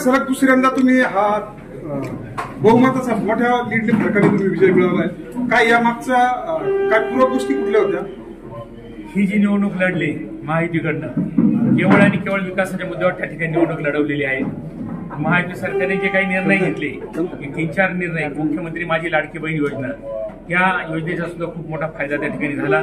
सलग दुसऱ्यांदा तुम्ही हा बहुमताचा मोठ्या लीडने फरकाने तुम्ही विजय मिळवलाय, काय या मागचा काय पूर्व गोष्टी कुठल्या होत्या? ही जी निवडणूक लढली महायुतीकडनं केवळ आणि केवळ विकासाच्या मुद्द्यावर त्या ठिकाणी निवडणूक लढवलेली आहे. महायुती सरकारने जे काही निर्णय घेतले, 3-4 निर्णय, मुख्यमंत्री माझी लाडकी बहीण योजना, या योजनेचा सुद्धा खूप मोठा फायदा त्या ठिकाणी झाला.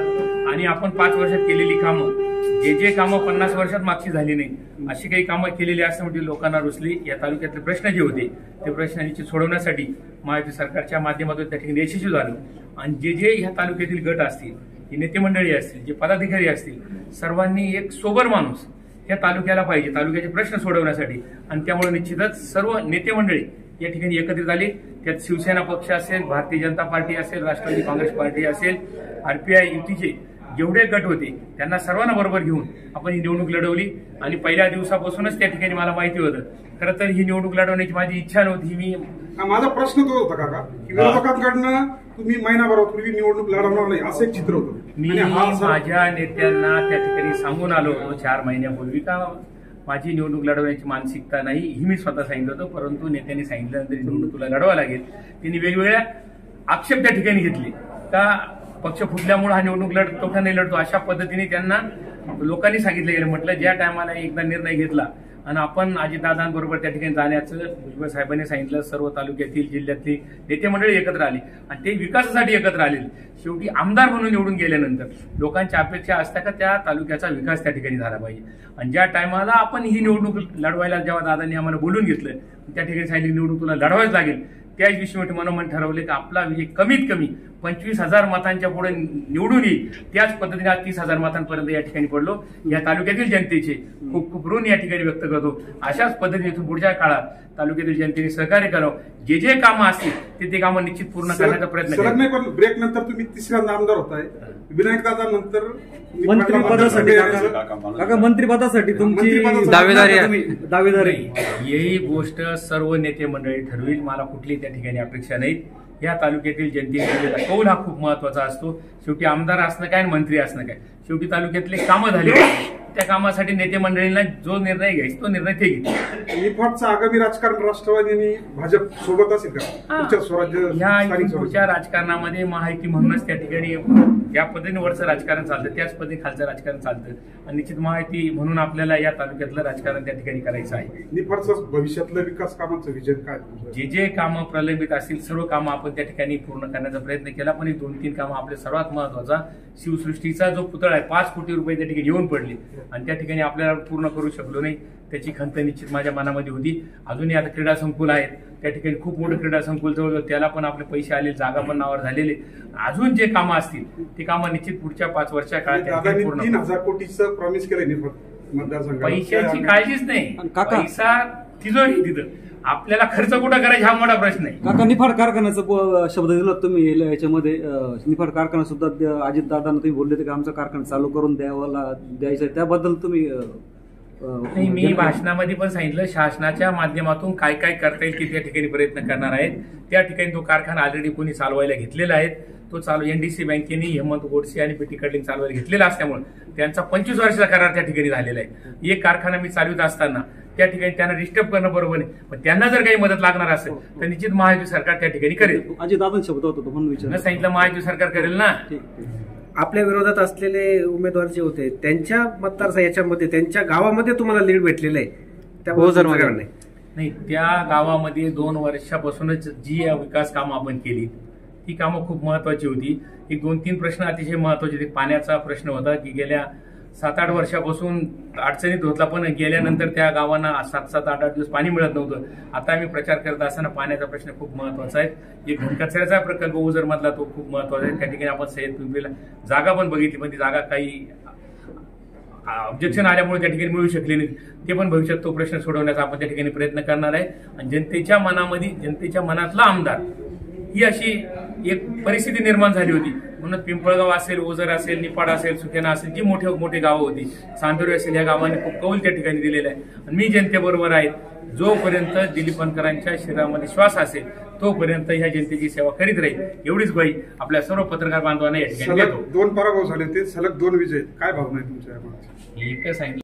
आणि आपण 5 वर्षात केलेली कामं, जे कामं 50 वर्षात मागची झाली नाही अशी काही कामं केलेली असं म्हणजे लोकांना रुचली. या तालुक्यातले प्रश्न जे होते ते प्रश्न निश्चित सोडवण्यासाठी महायुती सरकारच्या माध्यमातून त्या ठिकाणी यशस्वी झालो. आणि जे ह्या तालुक्यातील गट असतील, जे नेते मंडळी असतील, जे पदाधिकारी असतील, सर्वांनी एक सोबर माणूस या तालुक्याला पाहिजे तालुक्याचे प्रश्न सोडवण्यासाठी. आणि त्यामुळे निश्चितच सर्व नेते मंडळी या ठिकाणी एकत्रित आली. त्यात शिवसेना पक्ष असेल, भारतीय जनता पार्टी असेल, राष्ट्रवादी काँग्रेस पार्टी असेल, RPI युतीचे जेवढे गट होते त्यांना सर्वांना बरोबर घेऊन आपण ही निवडणूक लढवली. आणि पहिल्या दिवसापासूनच त्या ठिकाणी मला माहिती होतं, खरं तर ही निवडणूक लढवण्याची माझी इच्छा नव्हती. माझा प्रश्न तो होता काका की विरोधकांकडनं तुम्ही महिनाभरापूर्वी निवडणूक लढवणार नाही असं एक चित्र होतं. मी माझ्या नेत्यांना त्या ठिकाणी सांगून आलो होतो 4 महिन्यापूर्वी का माझी निवडणूक लढवण्याची मानसिकता नाही, ही मी स्वतः सांगितलं होतं. परंतु नेत्यांनी सांगितल्यानंतर निवडणूक तुला लढवावं लागेल. त्यांनी वेगवेगळ्या आक्षेप त्या ठिकाणी घेतले का पक्ष फुटल्यामुळे हा निवडणूक लढतो का नाही लढतो, अशा पद्धतीने त्यांना लोकांनी सांगितलं गेलं. म्हटलं ज्या टायमाला एकदा निर्णय घेतला आणि आपण अजितदादांबरोबर त्या ठिकाणी जाण्याचं भुजबळ साहेबांनी सांगितलं, सर्व तालुक्यातील जिल्ह्यातली नेते मंडळी एकत्र आली आणि ते विकासासाठी एकत्र आलेले. शेवटी आमदार म्हणून निवडून गेल्यानंतर लोकांच्या अपेक्षा असतात का त्या तालुक्याचा विकास त्या ठिकाणी झाला पाहिजे. आणि ज्या टायमाला आपण ही निवडणूक लढवायला जेव्हा दादांनी आम्हाला बोलून घेतलं, त्या ठिकाणी सांगितलं निवडणूक तुला लढवायच लागेल, त्याच दिवशी मनोमन ठरवले की आपला विजय कमीत कमी 25,000 मतांच्या पुढे निवडून येईल. त्याच पद्धतीने आज 30,000 मतांपर्यंत या ठिकाणी पडलो. या तालुक्यातील जनतेचे खूप खूप ऋण या ठिकाणी व्यक्त करतो. अशाच पद्धतीने पुढच्या काळात तालुक्यातील जनतेने सहकार्य करावं. जे कामं असतील ते कामं निश्चित पूर्ण करण्याचा प्रयत्न करा. नाही पण ब्रेक नंतर तुम्ही तिसऱ्यांदा आमदार होताय. विनायक दादा नंतर मंत्रिपदासाठी तुमची दावेदारी ही गोष्ट सर्व नेते मंडळी ठरविल. मला कुठली त्या ठिकाणी अपेक्षा नाहीत. या तालुक्यातील जनतेने दिलेला कौल हा खूप महत्वाचा असतो. शेवटी आमदार असणं काय आणि मंत्री असणं काय, शेवटी तालुक्यातले कामं झाले, त्या कामासाठी नेते मंडळींना जो निर्णय घ्यायचा तो निर्णय ते घेतील. निफाडचं आगामी राजकारण राष्ट्रवादी आणि भाजप सोबत असेल का स्वराज्य? ह्या पुढच्या राजकारणामध्ये महायुती म्हणूनच त्या ठिकाणी ज्या पद्धतीने वरचं राजकारण चालतं त्याच पद्धतीने खालचं राजकारण चालतं. आणि निश्चित महायुती म्हणून आपल्याला या तालुक्यातलं राजकारण त्या ठिकाणी करायचं आहे. निफाडचं भविष्यातलं विकास कामाचं विजन काय? जे कामं प्रलंबित असतील सर्व कामं आपण त्या ठिकाणी पूर्ण करण्याचा प्रयत्न केला. पण 2-3 कामं आपले सर्वात महत्वाचा शिवसृष्टीचा जो पुतळा आहे 5 कोटी रुपये त्या ठिकाणी येऊन पडले आणि त्या ठिकाणी आपल्याला पूर्ण करू शकलो नाही. त्याची खंत निश्चित माझ्या मनामध्ये होती. अजूनही आता क्रीडा संकुल आहेत, त्या ठिकाणी खूप मोठं क्रीडा संकुल जवळ, त्याला पण आपले पैसे आले, जागा पण नावावर झालेले. अजून जे कामं असतील ते कामं निश्चित पुढच्या 5 वर्षाच्या काळात 3,000 कोटीचं प्रॉमिस केलंय मतदारसंघात. पैशाची काळजीच नाही, पैसा तिजोरी तिथं. आपल्याला खर्च कुठं करायचा हा मोठा प्रश्न आहे. काका निफाड कारखान्याचा शब्द दिला तुम्ही याच्यामध्ये, निफाड कारखाना सुद्धा अजितदादांना तुम्ही बोलले की आमचा कारखाना चालू करून द्यायचा, त्याबद्दल तुम्ही? नाही, मी भाषणामध्ये पण सांगितलं शासनाच्या माध्यमातून काय काय करता येईल ते त्या ठिकाणी प्रयत्न करणार आहेत. त्या ठिकाणी तो कारखाना ऑलरेडी कोणी चालवायला घेतलेला आहे. तो NDC बँकेने हेमंत गोडसे आणि PT कडलिंग चालवायला घेतलेला असल्यामुळे त्यांचा 25 वर्षाचा करार त्या ठिकाणी झालेला आहे. एक कारखाना मी चालवित असताना त्या ठिकाणी त्यांना डिस्टर्ब करणं बरोबर नाही, पण त्यांना जर काही मदत लागणार असेल तर निश्चित महायुती सरकार त्या ठिकाणी करेल. अजितदादांचा शब्द होता म्हणून विचार सांगितलं महायुती सरकार करेल ना. आपल्या विरोधात असलेले उमेदवार जे होते त्यांच्या याच्यामध्ये त्यांच्या गावामध्ये तुम्हाला लीड भेटलेलं आहे नाही. त्या गावामध्ये 2 वर्षापासूनच जी विकास कामं आपण केली ती कामं खूप महत्वाची होती. 1-2-3 प्रश्न अतिशय महत्वाचे होते. पाण्याचा प्रश्न होता की गेल्या 7-8 वर्षापासून अडचणीत होता, पण गेल्यानंतर त्या गावांना 7-8 दिवस पाणी मिळत नव्हतं. आता आम्ही प्रचार करत असताना पाण्याचा प्रश्न खूप महत्वाचा आहे. एक घनकचऱ्याचा प्रकल्प ओझर मधला तो खूप महत्वाचा आहे. त्या ठिकाणी आपण सय्यद पिंपरीला जागा पण बघितली, पण ती जागा काही ऑब्जेक्शन आल्यामुळे त्या ठिकाणी मिळू शकली नाही. ते पण भविष्यात तो प्रश्न सोडवण्याचा आपण त्या ठिकाणी प्रयत्न करणार आहे. आणि जनतेच्या मनातला आमदार ही अशी एक परिस्थिती निर्माण झाली होती. म्हणून पिंपळगाव असेल, ओझर असेल, निफाड असेल, सुखेना असेल, जी मोठी गावं होती, चांदोरी असेल, या गावांनी खूप कौल त्या ठिकाणी दिलेला आहे. आणि मी जनतेबरोबर आहे. जोपर्यंत दिलीपंकरांच्या शरीरामध्ये श्वास असेल तोपर्यंत ह्या जनतेची सेवा करीत राहील, एवढीच ग्वाही आपल्या सर्व पत्रकार बांधवांना या ठिकाणी देतो. 2 पराभव झाले, ते सलग 2 विजय, काय भावना आहे तुमच्या? एकच सांगितलं